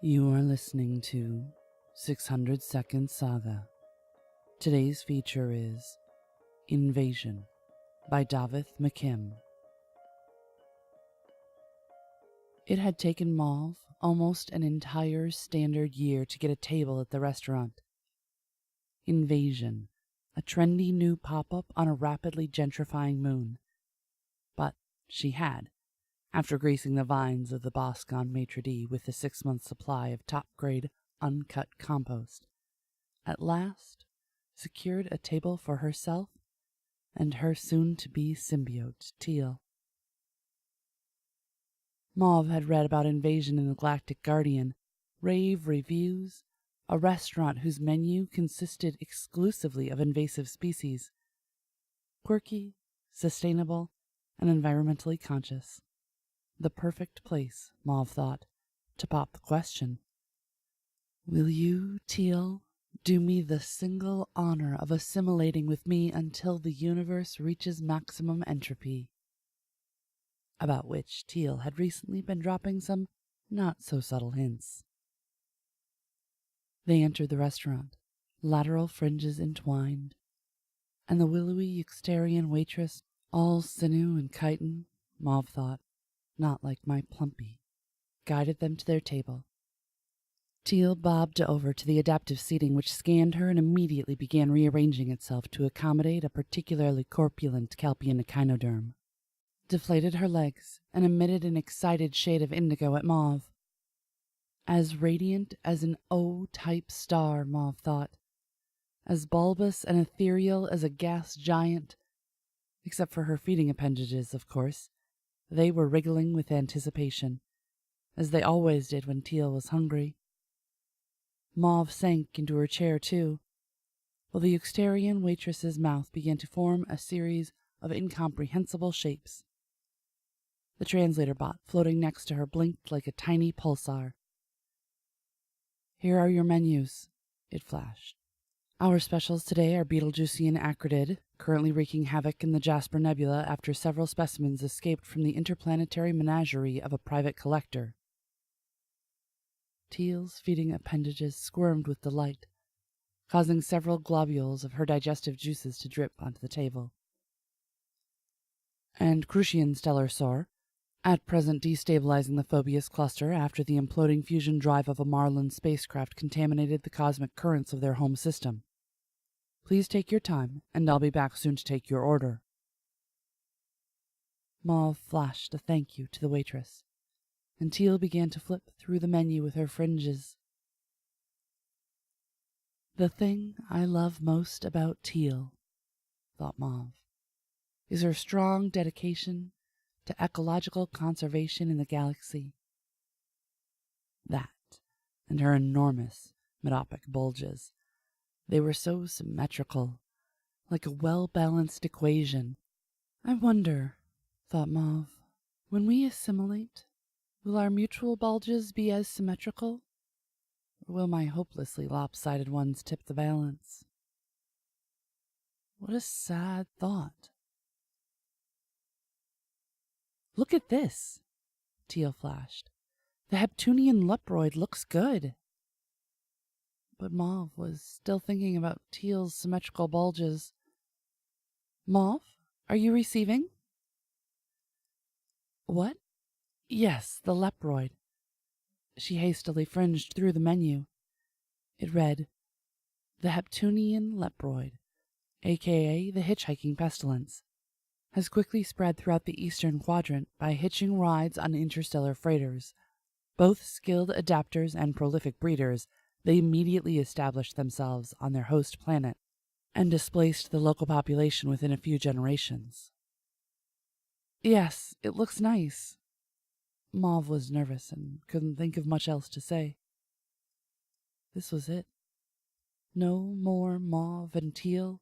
You are listening to Second Saga. Today's feature is Invasion by Dafydd McKimm. It had taken Mauve almost an entire standard year to get a table at the restaurant. Invasion, a trendy new pop-up on a rapidly gentrifying moon. But she had, after gracing the vines of the Boscon maitre d' with a 6-month supply of top-grade, uncut compost, at last secured a table for herself and her soon-to-be symbiote, Teal. Mauve had read about Invasion in the Galactic Guardian, rave reviews, a restaurant whose menu consisted exclusively of invasive species. Quirky, sustainable, and environmentally conscious. The perfect place, Mauve thought, to pop the question. Will you, Teal, do me the single honor of assimilating with me until the universe reaches maximum entropy? About which Teal had recently been dropping some not-so-subtle hints. They entered the restaurant, lateral fringes entwined, and the willowy Euxterian waitress, all sinew and chitin, Mauve thought, not like my plumpy, guided them to their table. Teal bobbed over to the adaptive seating which scanned her and immediately began rearranging itself to accommodate a particularly corpulent Calpian echinoderm. Deflated her legs and emitted an excited shade of indigo at Mauve. As radiant as an O-type star, Mauve thought. As bulbous and ethereal as a gas giant. Except for her feeding appendages, of course. They were wriggling with anticipation, as they always did when Teal was hungry. Mauve sank into her chair, too, while the Euxterian waitress's mouth began to form a series of incomprehensible shapes. The translator bot floating next to her blinked like a tiny pulsar. Here are your menus, it flashed. Our specials today are Betelgeusian acridid, currently wreaking havoc in the Jasper Nebula after several specimens escaped from the interplanetary menagerie of a private collector. Teal's feeding appendages squirmed with delight, causing several globules of her digestive juices to drip onto the table. And Crucian stellar soar, at present destabilizing the Phobius cluster after the imploding fusion drive of a Marlin spacecraft contaminated the cosmic currents of their home system. Please take your time, and I'll be back soon to take your order. Mauve flashed a thank you to the waitress, and Teal began to flip through the menu with her fringes. The thing I love most about Teal, thought Mauve, is her strong dedication to ecological conservation in the galaxy. That, and her enormous medopic bulges. They were so symmetrical, like a well-balanced equation. I wonder, thought Mauve, when we assimilate, will our mutual bulges be as symmetrical? Or will my hopelessly lopsided ones tip the balance? What a sad thought. Look at this, Teal flashed. The Heptunian leproid looks good. But Mauve was still thinking about Teal's symmetrical bulges. Mauve, are you receiving? What? Yes, the leproid. She hastily fringed through the menu. It read, The Heptunian leproid, a.k.a. the hitchhiking pestilence, has quickly spread throughout the eastern quadrant by hitching rides on interstellar freighters. Both skilled adapters and prolific breeders, they immediately established themselves on their host planet and displaced the local population within a few generations. Yes, it looks nice. Mauve was nervous and couldn't think of much else to say. This was it. No more Mauve and Teal.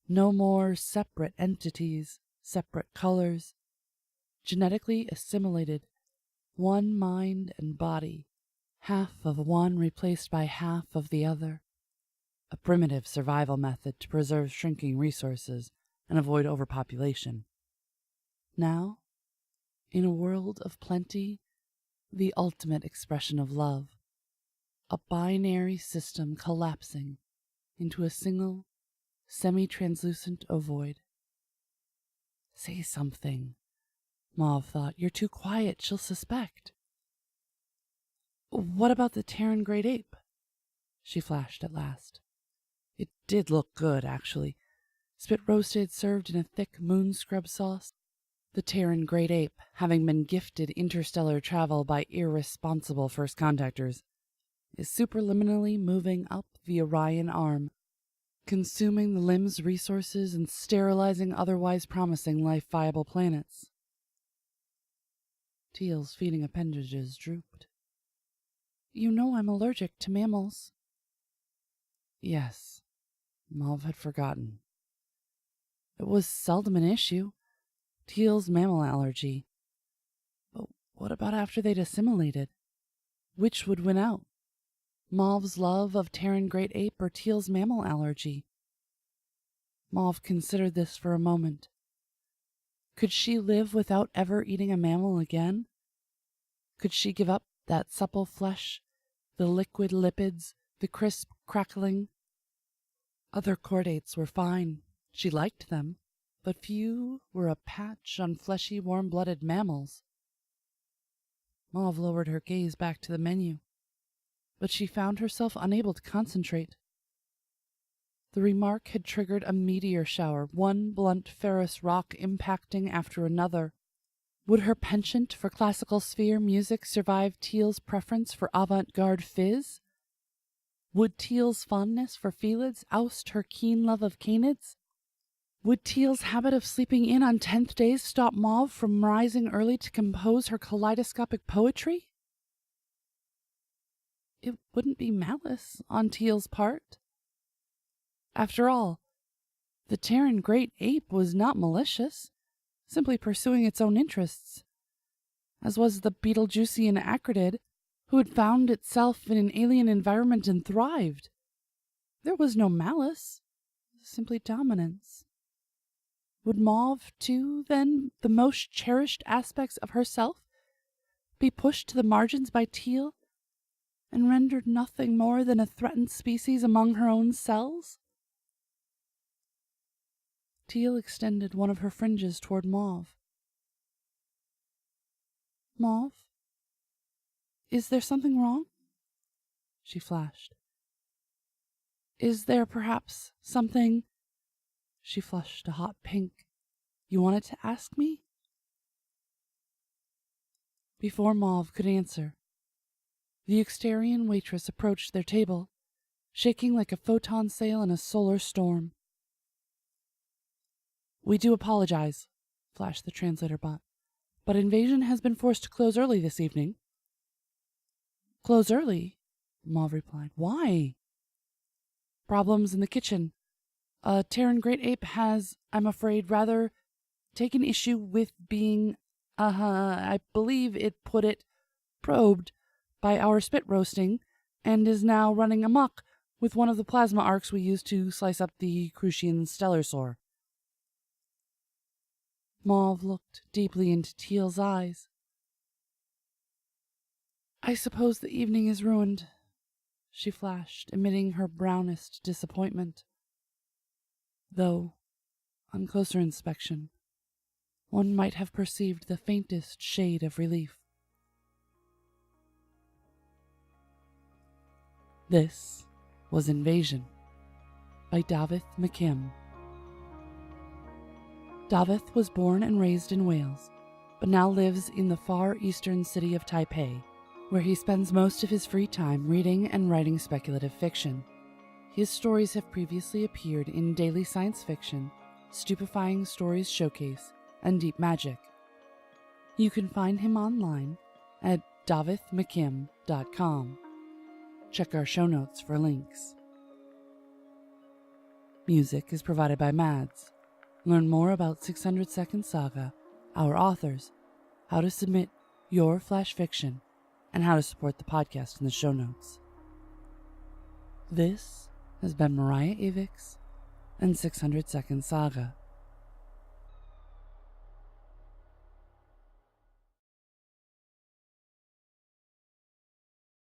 No more separate entities, separate colors. Genetically assimilated, one mind and body, half of one replaced by half of the other. A primitive survival method to preserve shrinking resources and avoid overpopulation. Now, in a world of plenty, the ultimate expression of love, a binary system collapsing into a single, semi-translucent ovoid. Say something, Mauve thought. You're too quiet, she'll suspect. What about the Terran great ape? She flashed at last. It did look good, actually. Spit roasted, served in a thick moon scrub sauce. The Terran great ape, having been gifted interstellar travel by irresponsible first contactors, is superliminally moving up the Orion arm, consuming the limb's resources and sterilizing otherwise promising life-viable planets. Teal's feeding appendages drooped. You know I'm allergic to mammals. Yes, Mauve had forgotten. It was seldom an issue, Teal's mammal allergy. But what about after they'd assimilated? Which would win out? Mauve's love of Terran great ape or Teal's mammal allergy? Mauve considered this for a moment. Could she live without ever eating a mammal again? Could she give up that supple flesh, the liquid lipids, the crisp crackling? Other chordates were fine. She liked them, but few were a patch on fleshy, warm-blooded mammals. Mauve lowered her gaze back to the menu, but she found herself unable to concentrate. The remark had triggered a meteor shower, one blunt ferrous rock impacting after another. Would her penchant for classical sphere music survive Teal's preference for avant-garde fizz? Would Teal's fondness for felids oust her keen love of canids? Would Teal's habit of sleeping in on 10th days stop Mauve from rising early to compose her kaleidoscopic poetry? It wouldn't be malice on Teal's part. After all, the Terran great ape was not malicious, simply pursuing its own interests, as was the Betelgeusian acridid, who had found itself in an alien environment and thrived. There was no malice, simply dominance. Would Mauve, too, then, the most cherished aspects of herself, be pushed to the margins by Teal, and rendered nothing more than a threatened species among her own cells? Teal extended one of her fringes toward Mauve. Mauve? Is there something wrong? She flashed. Is there perhaps something... She flushed a hot pink. You wanted to ask me? Before Mauve could answer, the Exterian waitress approached their table, shaking like a photon sail in a solar storm. We do apologize, flashed the translator bot, but Invasion has been forced to close early this evening. Close early? Mauve replied. Why? Problems in the kitchen. A Terran great ape has, I'm afraid, rather taken issue with being, I believe it put it, probed by our spit roasting, and is now running amok with one of the plasma arcs we use to slice up the Crucian stellar sore. Mauve looked deeply into Teal's eyes. I suppose the evening is ruined, she flashed, emitting her brownest disappointment. Though, on closer inspection, one might have perceived the faintest shade of relief. This was Invasion by Dafydd McKimm. Dafydd was born and raised in Wales, but now lives in the far eastern city of Taipei, where he spends most of his free time reading and writing speculative fiction. His stories have previously appeared in Daily Science Fiction, Stupefying Stories Showcase, and Deep Magic. You can find him online at dafyddmckimm.com. Check our show notes for links. Music is provided by Mads. Learn more about 600 Saga, our authors, how to submit your flash fiction, and how to support the podcast in the show notes. This has been Mariah Avix and 600 Saga.